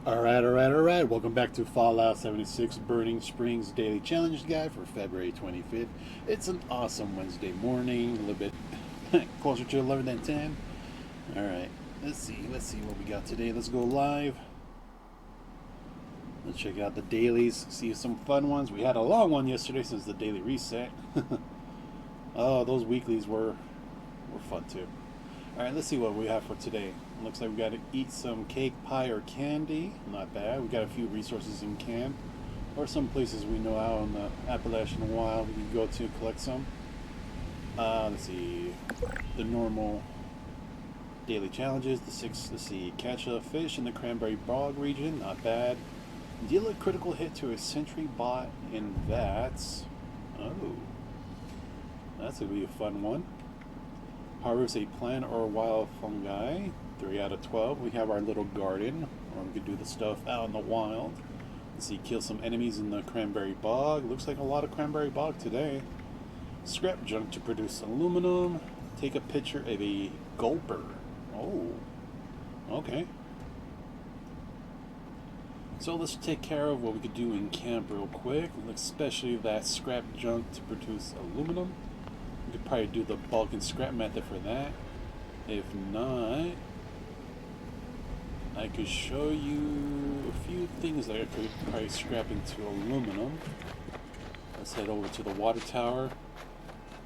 Alright. Welcome back to Fallout 76 Burning Springs Daily Challenge Guide for February 25th. It's an awesome Wednesday morning, a little bit closer to 11 than 10. Alright, let's see what we got today. Let's go live. Let's check out the dailies, see some fun ones. We had a long one yesterday since the daily reset. Oh, those weeklies were fun too. Alright, let's see what we have for today. Looks like we got to eat some cake, pie, or candy. Not bad. We got a few resources in camp, or some places we know out in the Appalachian Wild we can go to collect some. Let's see, the normal daily challenges. Let's see, catch a fish in the Cranberry Bog region. Not bad. Deal a critical hit to a sentry bot in vats. Oh, that's gonna be a fun one. Harvest a plant or wild fungi. 3 out of 12. We have our little garden, or we could do the stuff out in the wild. Let's see, kill some enemies in the Cranberry Bog. Looks like a lot of Cranberry Bog today. Scrap junk to produce aluminum. Take a picture of a gulper. Oh, okay. So let's take care of what we could do in camp real quick, especially that scrap junk to produce aluminum. We could probably do the bulk and scrap method for that. If not, I could show you a few things that I could probably scrap into aluminum. Let's head over to the water tower.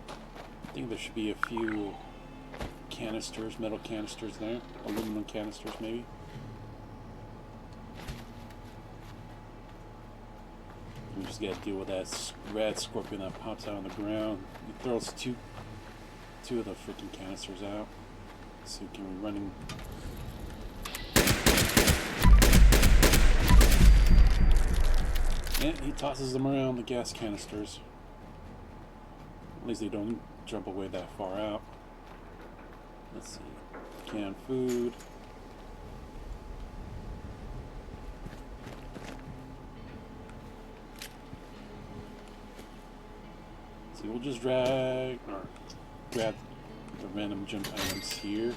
I think there should be a few canisters, metal canisters there, aluminum canisters maybe. We just gotta deal with that red scorpion that pops out on the ground. He throws two of the freaking canisters out. So can we run him? Yeah, he tosses them around, the gas canisters. At least they don't jump away that far out. Let's see. Canned food. See, we'll just grab the random jump items here.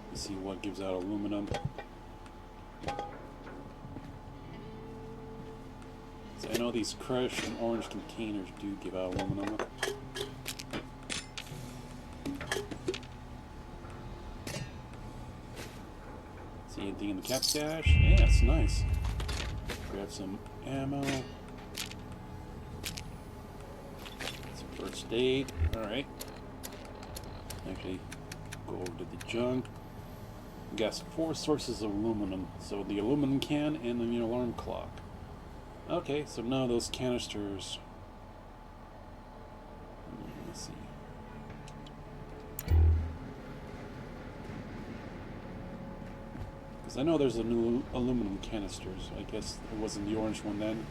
Let's see what gives out aluminum. So I know these crushed and orange containers do give out aluminum. See anything in the cap stash? Yeah, it's nice. Grab some ammo. Some first aid. Alright. Actually, go over to the junk. We got 4 sources of aluminum. So the aluminum can and the alarm clock. Okay, so now those canisters. Let's see. Because I know there's a new aluminum canisters. I guess it wasn't the orange one then.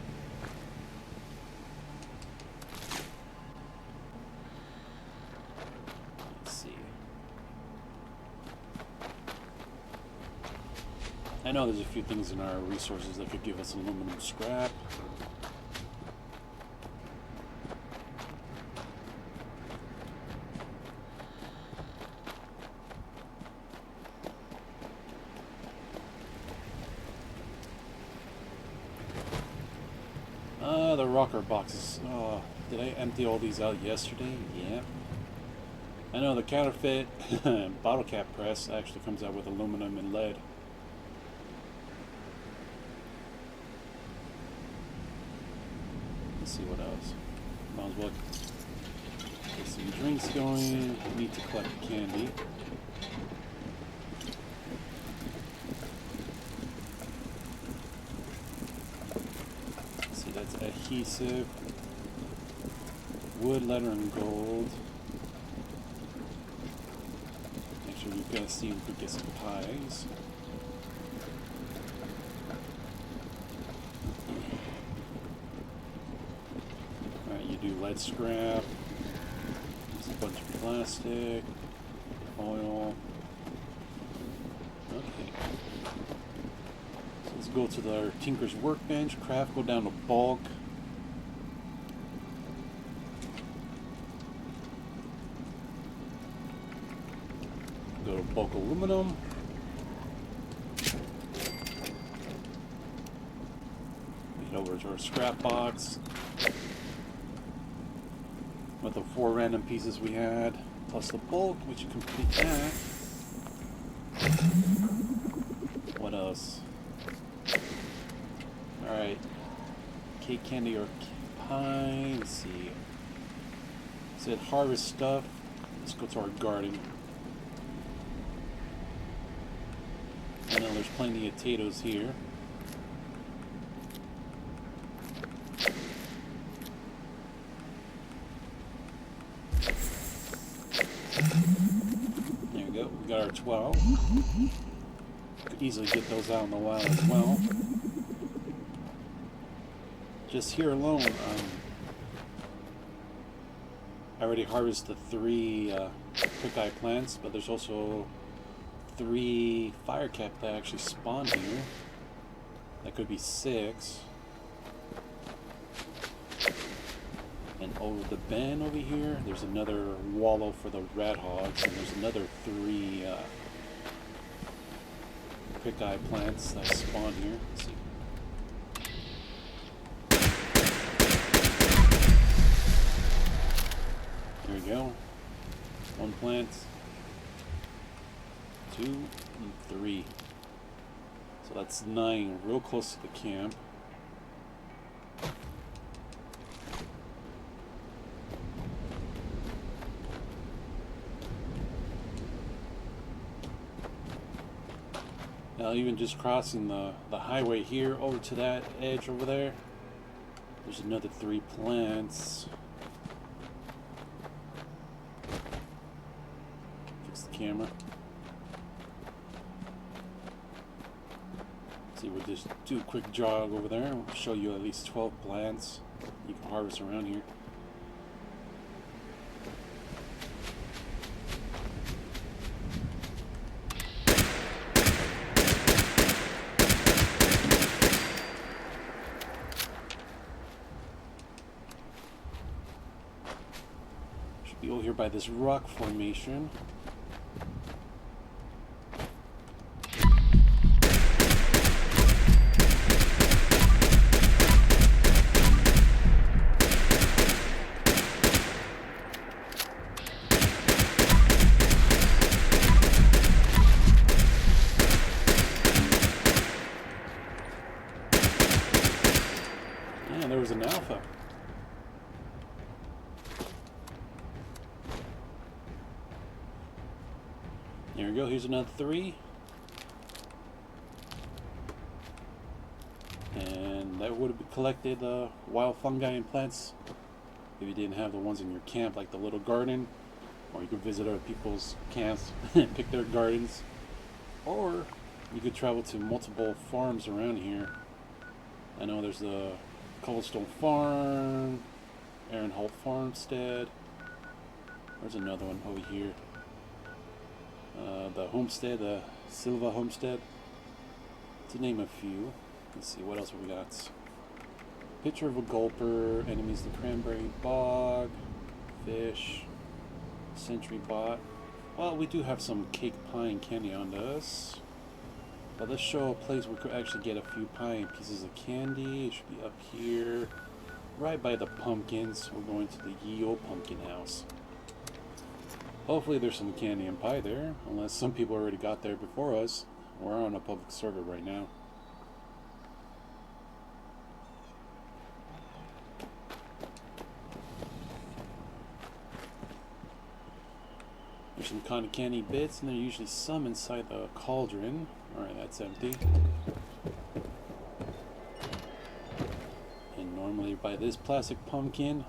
Let's see. I know there's a few things in our resources that could give us aluminum scrap. The rocker boxes. Oh, did I empty all these out yesterday? Yeah. I know the counterfeit bottle cap press actually comes out with aluminum and lead. Let's see what else. Might as well get some drinks going. Need to collect candy. See, that's adhesive, wood, leather, and gold. Actually, we've got to see if we can get some pies. Do lead scrap, there's a bunch of plastic, oil. Okay. So let's go to our Tinker's Workbench, craft, go down to bulk. Go to bulk aluminum. to our scrap box with the 4 random pieces we had, plus the bulk, we should complete that. What else? Alright. Cake candy or pie. Let's see. It said harvest stuff. Let's go to our garden. I know there's plenty of potatoes here. There we go. We got our 12. Could easily get those out in the wild as well. Just here alone, I already harvested 3 prickeye plants, but there's also 3 fire cap that actually spawn here. That could be 6. And over the bend over here, there's another wallow for the rat hogs, and there's another 3 prickeye plants that spawn here. Let's see. There we go. 1 plant, 2, and 3. So that's 9, real close to the camp. Now even just crossing the highway here over to that edge over there, there's another 3 plants. Fix the camera. See, we'll just do a quick jog over there and we'll show you at least 12 plants you can harvest around here. Should be over here by this rock formation. There was an alpha. There we go, here's another 3. And that would have collected wild fungi and plants if you didn't have the ones in your camp, like the little garden. Or you could visit other people's camps and pick their gardens. Or you could travel to multiple farms around here. I know there's the Cobblestone Farm, Aaron Holt Farmstead. There's another one over here. The homestead, the Silva Homestead. To name a few. Let's see, what else have we got? Picture of a gulper, enemies the cranberry bog, fish, sentry bot. Well, we do have some cake pie and candy on us. But let's show a place where we could actually get a few pie and pieces of candy. It should be up here, right by the pumpkins. We're going to the Ye Olde Pumpkin House. Hopefully there's some candy and pie there, unless some people already got there before us. We're on a public server right now. There's some cotton candy bits, and there's usually some inside the cauldron. Alright, that's empty. And normally by this plastic pumpkin,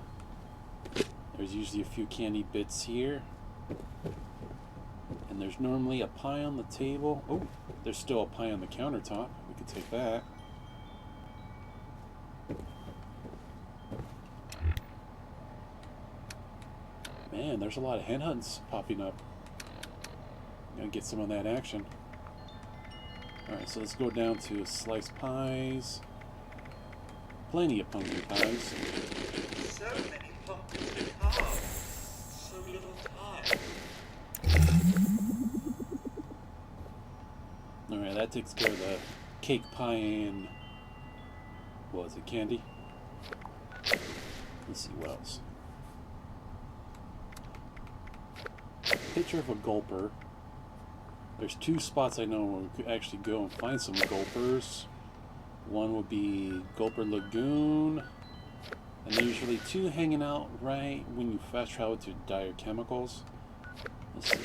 there's usually a few candy bits here. And there's normally a pie on the table. Oh, there's still a pie on the countertop. We could take that. Man, there's a lot of hen hunts popping up. Gonna get some of that action. Alright, so let's go down to sliced pies. Plenty of pumpkin pies. So many pumpkins to carve. So little time. Alright, that takes care of the cake pie and What is it, candy? Let's see what else. Picture of a gulper. There's two spots I know where we could actually go and find some gulpers. One would be Gulper Lagoon, and there's usually two hanging out right when you fast travel to dire chemicals. Let's see.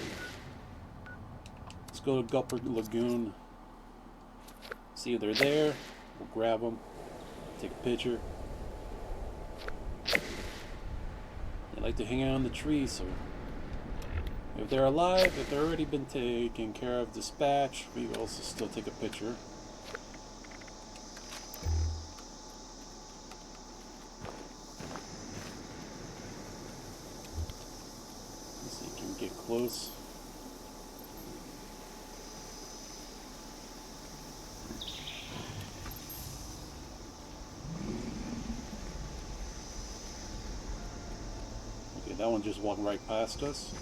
Let's go to Gulper Lagoon. See if they're there. We'll grab them. Take a picture. They like to hang out on the trees, so if they're alive, if they've already been taken care of, dispatched, we will also still take a picture. Let's see, can we get close? Okay, that one just walked right past us.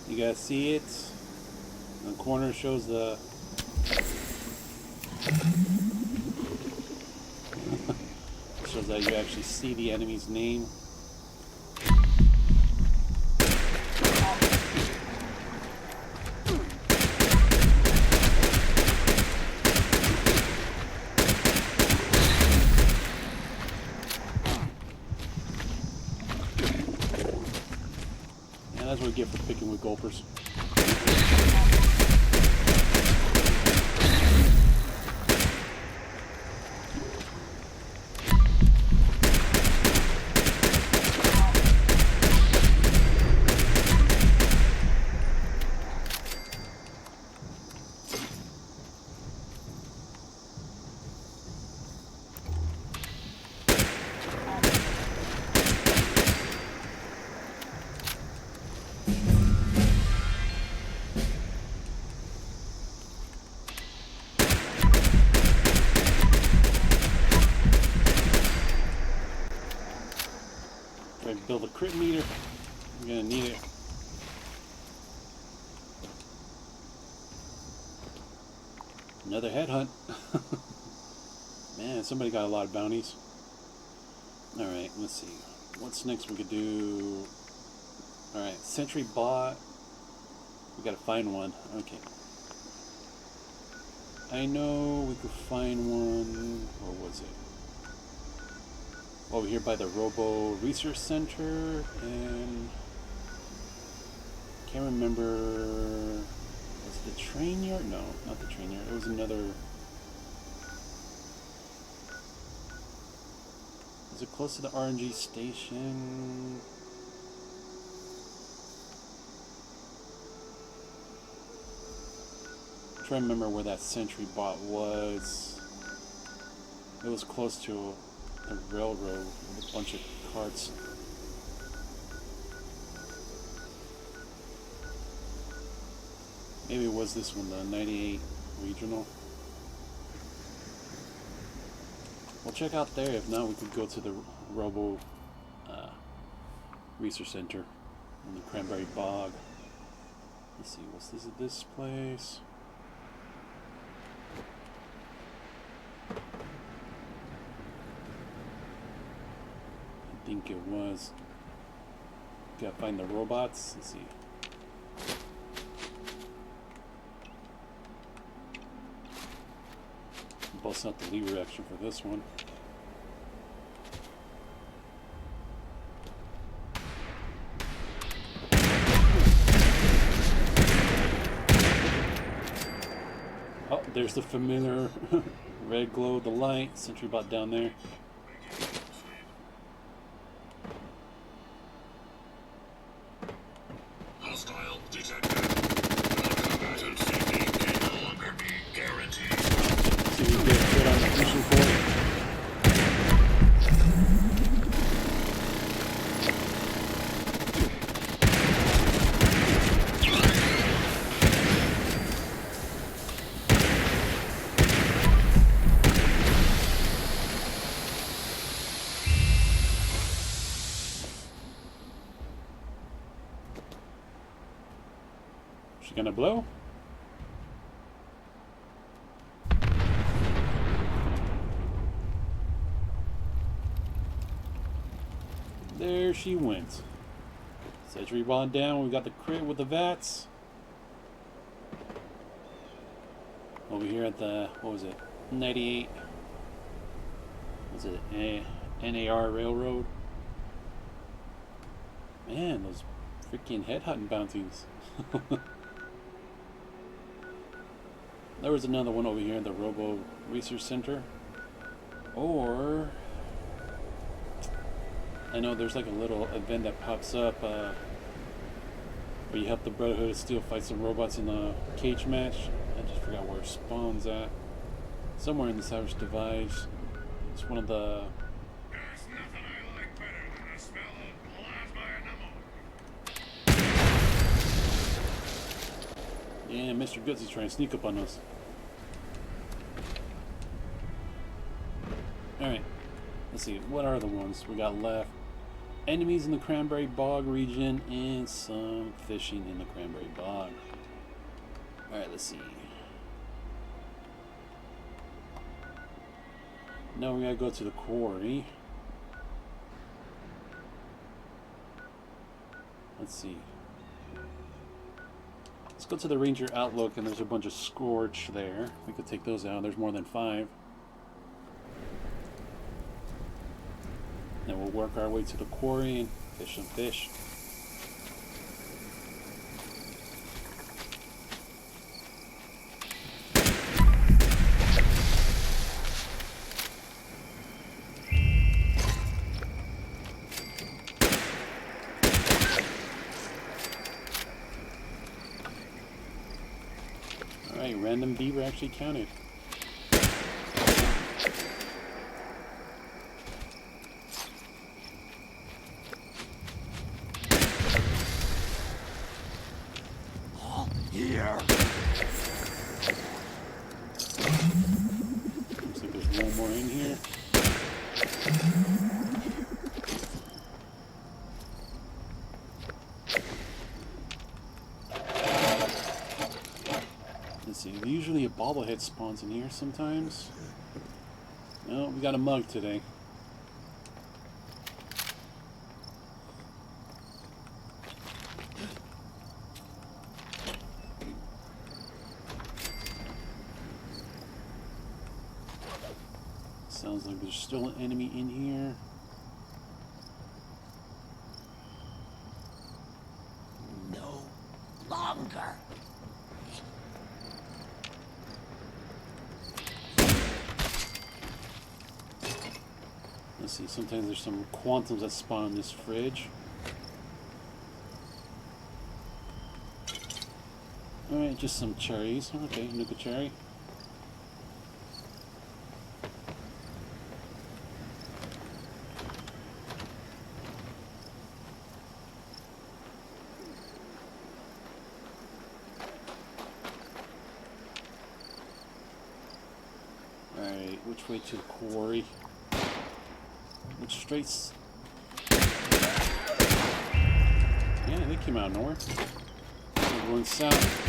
You guys see it? In the corner shows the shows that you actually see the enemy's name. And that's what we get for picking with gulpers. Build a crit meter. I'm gonna need it. Another headhunt. Man, somebody got a lot of bounties. Alright, let's see. What's next we could do? Alright, Sentry bot. We gotta find one. Okay. I know we could find one. Where was it? Over here by the Robo Research Center, and can't remember, was it the train yard? No, not the train yard. It was another. Is it close to the RNG station? I'm trying to remember where that sentry bot was. It was close to the railroad with a bunch of carts. Maybe it was this one, the 98 regional. We'll check out there. If not, we could go to the Robo Research Center in the Cranberry Bog. Let's see, what's this? This place? I think it was. Gotta find the robots. Let's see. Bust out the lever action for this one. Oh, there's the familiar red glow, the light. Sentry bot down there. Hostile detected. Non-combatant safety can no longer be guaranteed. See if we can get good on the mission board. gonna blow? There she went. Sentry bond down. We got the crit with the VATS. Over here at the, what was it? 98. Was it NAR Railroad? Man, those freaking headhunting bounties. There was another one over here at the Robo Research Center. Or I know there's like a little event that pops up where you help the Brotherhood of Steel fight some robots in a cage match. I just forgot where it spawns at. Somewhere in the Savage Divide. It's one of the... There's nothing I like better than the smell of plasma and ammo. Yeah, Mr. Goodsy's trying to sneak up on us. Alright. Let's see, what are the ones we got left? Enemies in the Cranberry Bog region and some fishing in the Cranberry Bog. Alright, let's see. Now we gotta go to the quarry. Let's see. Let's go to the Ranger Outlook, and there's a bunch of Scorch there. We could take those out. There's more than 5. Then we'll work our way to the quarry and fish some fish. Alright, random beaver actually counted. Here. Looks like there's one more in here. Let's see, usually a bobblehead spawns in here sometimes. No, we got a mug today. Sounds like there's still an enemy in here. No longer. Let's see, sometimes there's some quantums that spawn in this fridge. Alright, just some cherries. Okay, Nukashine. Alright, which way to the quarry? Which straights? Yeah, they came out of nowhere. We're going south.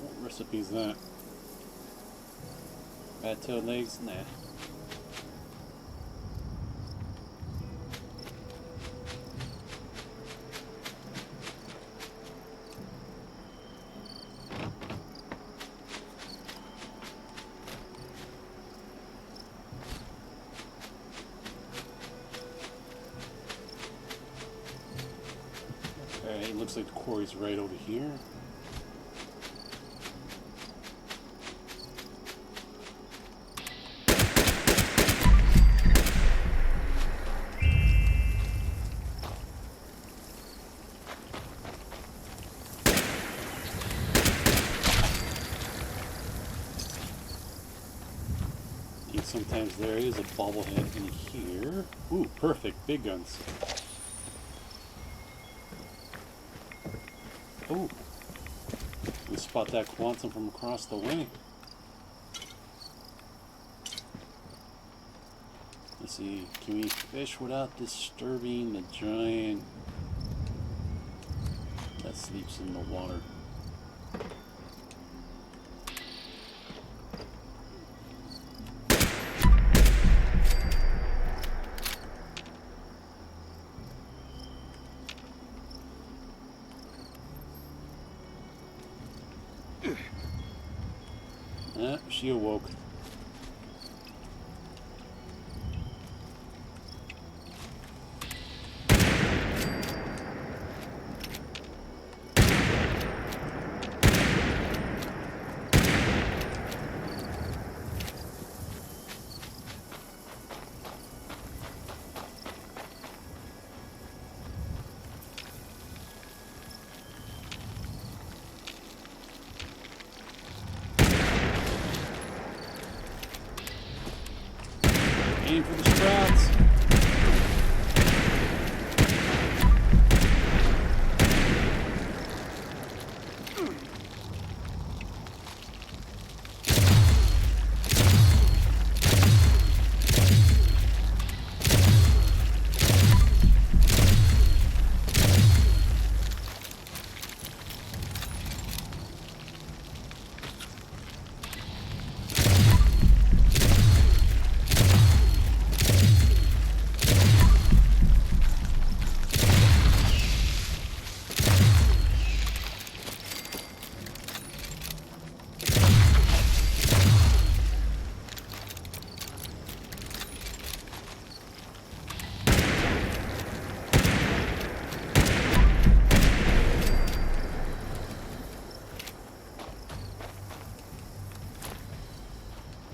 What recipe is that? Bad tail legs? Nah. Okay, looks like the quarry's right over here. Sometimes there is a bobblehead in here. Ooh, perfect. Big guns. Oh, we spot that quantum from across the way. Let's see, can we fish without disturbing the giant that sleeps in the water? She awoke. Aim for the sprouts.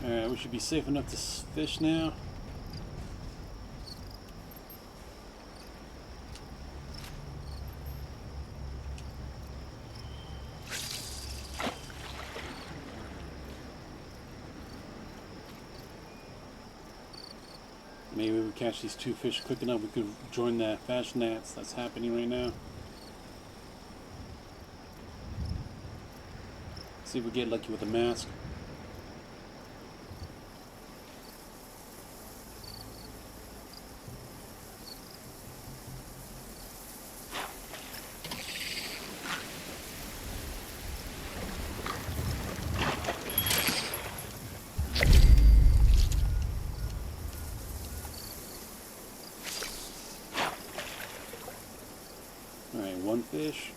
Alright, we should be safe enough to fish now. Maybe we catch these two fish quick enough, we could join that fast gnats that's happening right now. See if we get lucky with the mask. Alright, one fish.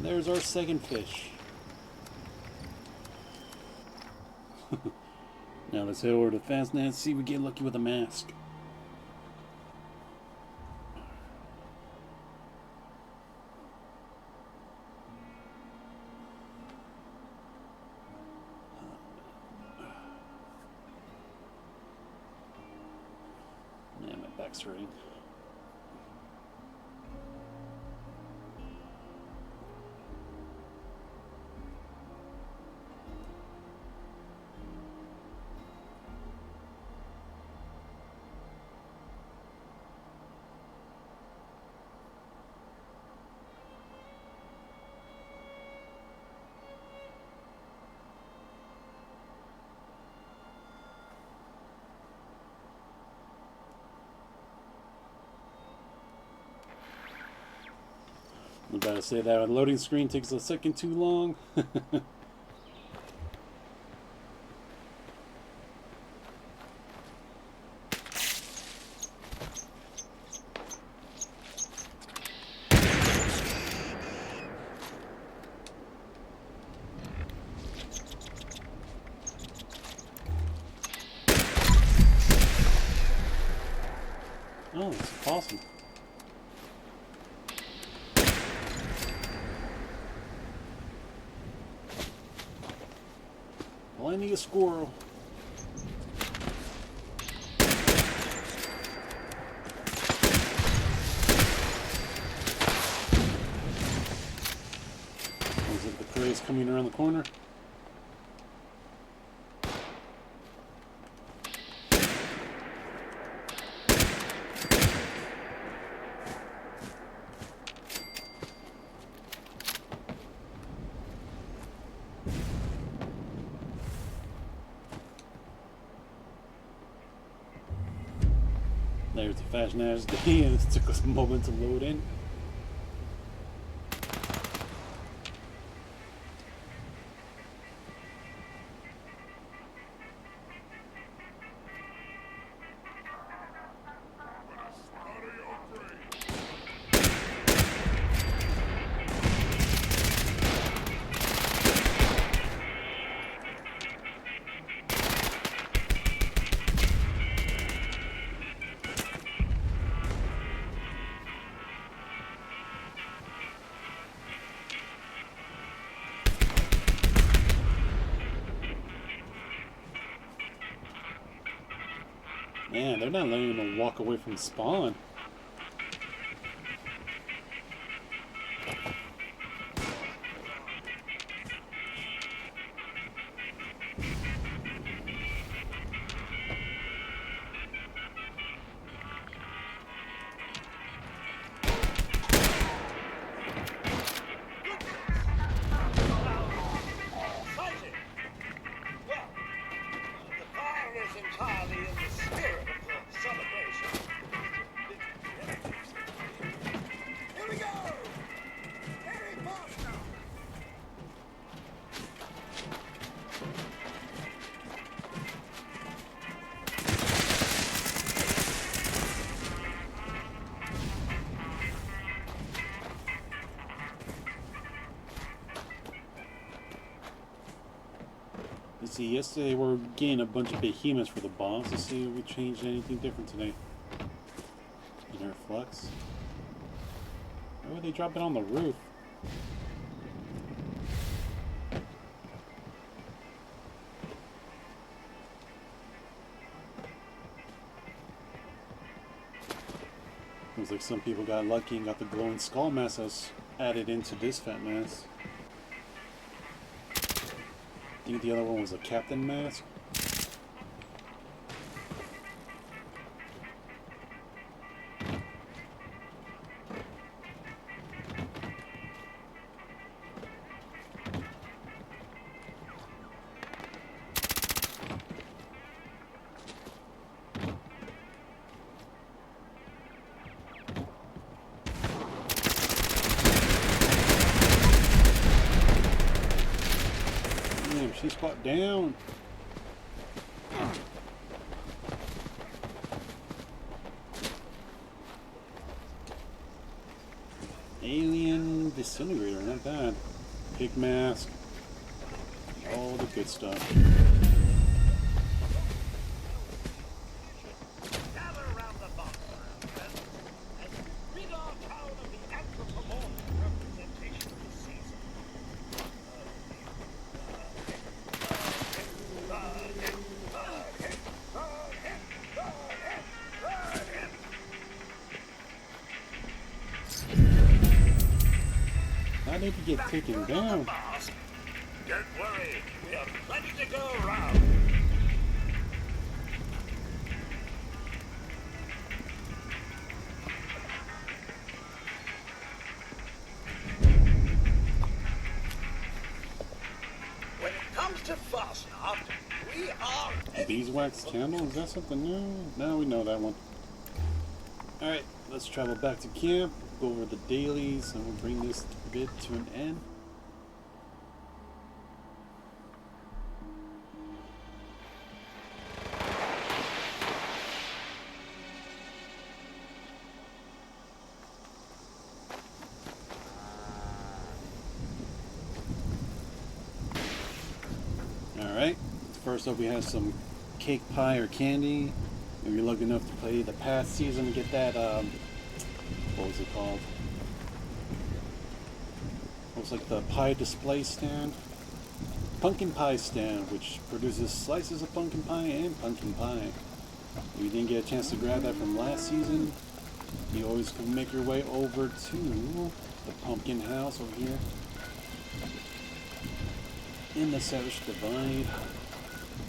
There's our second fish. Now let's head over to Fastnet and see if we get lucky with a mask. Yeah, my back's hurting. I'm about to say that loading screen takes a second too long. Oh, that's awesome. Finding a squirrel. Looks like the prey is coming around the corner. There's the fashion ass day, and it took us a moment to load in. Man, they're not letting them walk away from spawn. Fighting! Well, the fire is entirely in the spirit of the celebration. Here we go! Very fast now! Let's see, yesterday we were getting a bunch of behemoths for the boss. Let's see if we changed anything different today. Inner flux. Why would they drop it on the roof? Looks like some people got lucky and got the glowing skull mask that's added into this fat mask. I think the other one was a captain mask. Damn, she squat down. Alien disintegrator, not bad. Pig mask. All the good stuff. Gather around the bonfire and rid our town of the anthropomorphic representation of the season. How did he get taken down? Don't worry, we have plenty to go around. When it comes to fastener, we are Beeswax candle? Is that something new? No, we know that one. Alright, let's travel back to camp, go over the dailies, and we'll bring this bit to an end. Alright, first up we have some cake pie or candy. If you're lucky enough to play the past season to get that, what was it called? Looks like the pie display stand. pumpkin pie stand, which produces slices of pumpkin pie and pumpkin pie. If you didn't get a chance to grab that from last season, you always can make your way over to the pumpkin house over here in the Savage Divide.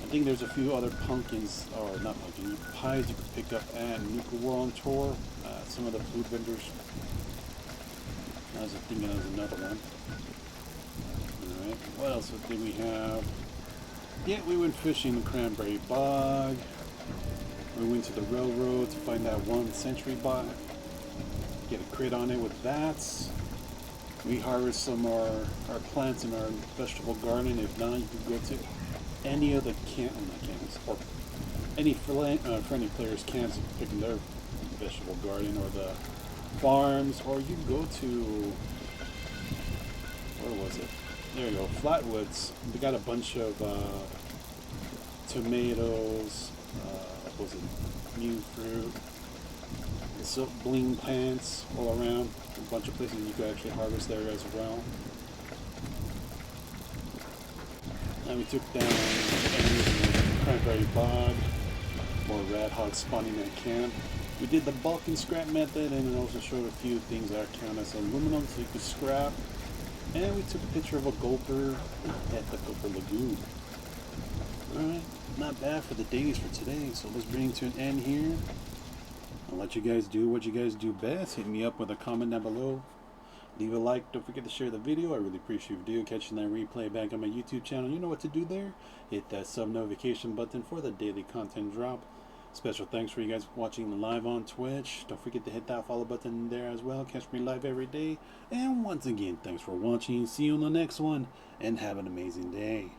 I think there's a few other pumpkins, or not pumpkin, pies you could pick up at Nuka World Tour. Some of the food vendors. I was thinking there was another one. Alright, what else did we have? Yeah, we went fishing in the Cranberry Bog. We went to the railroad to find that 1st century bot. Get a crit on it with bats. We harvest some of our plants in our vegetable garden. If not, you can go to any of the camps, or any friendly players' camps and pick their vegetable garden, or the farms, or you can go to, where was it? There you go, Flatwoods. We got a bunch of tomatoes, what was it, new fruit, silk bling plants all around. A bunch of places you could actually harvest there as well. And we took down enemies in the Cranberry Bog, more rad hogs spawning at camp. We did the bulk and scrap method, and it also showed a few things that count as aluminum so you could scrap. And we took a picture of a gulper at the Gulper Lagoon. Alright, not bad for the dailies for today, so let's bring it to an end here. I'll let you guys do what you guys do best. Hit me up with a comment down below. Leave a like, don't forget to share the video. I really appreciate you do catching that replay back on my YouTube channel. You know what to do there. Hit that sub notification button for the daily content drop. Special thanks for you guys watching live on Twitch. Don't forget to hit that follow button there as well. Catch me live every day. And once again, thanks for watching. See you on the next one, and have an amazing day.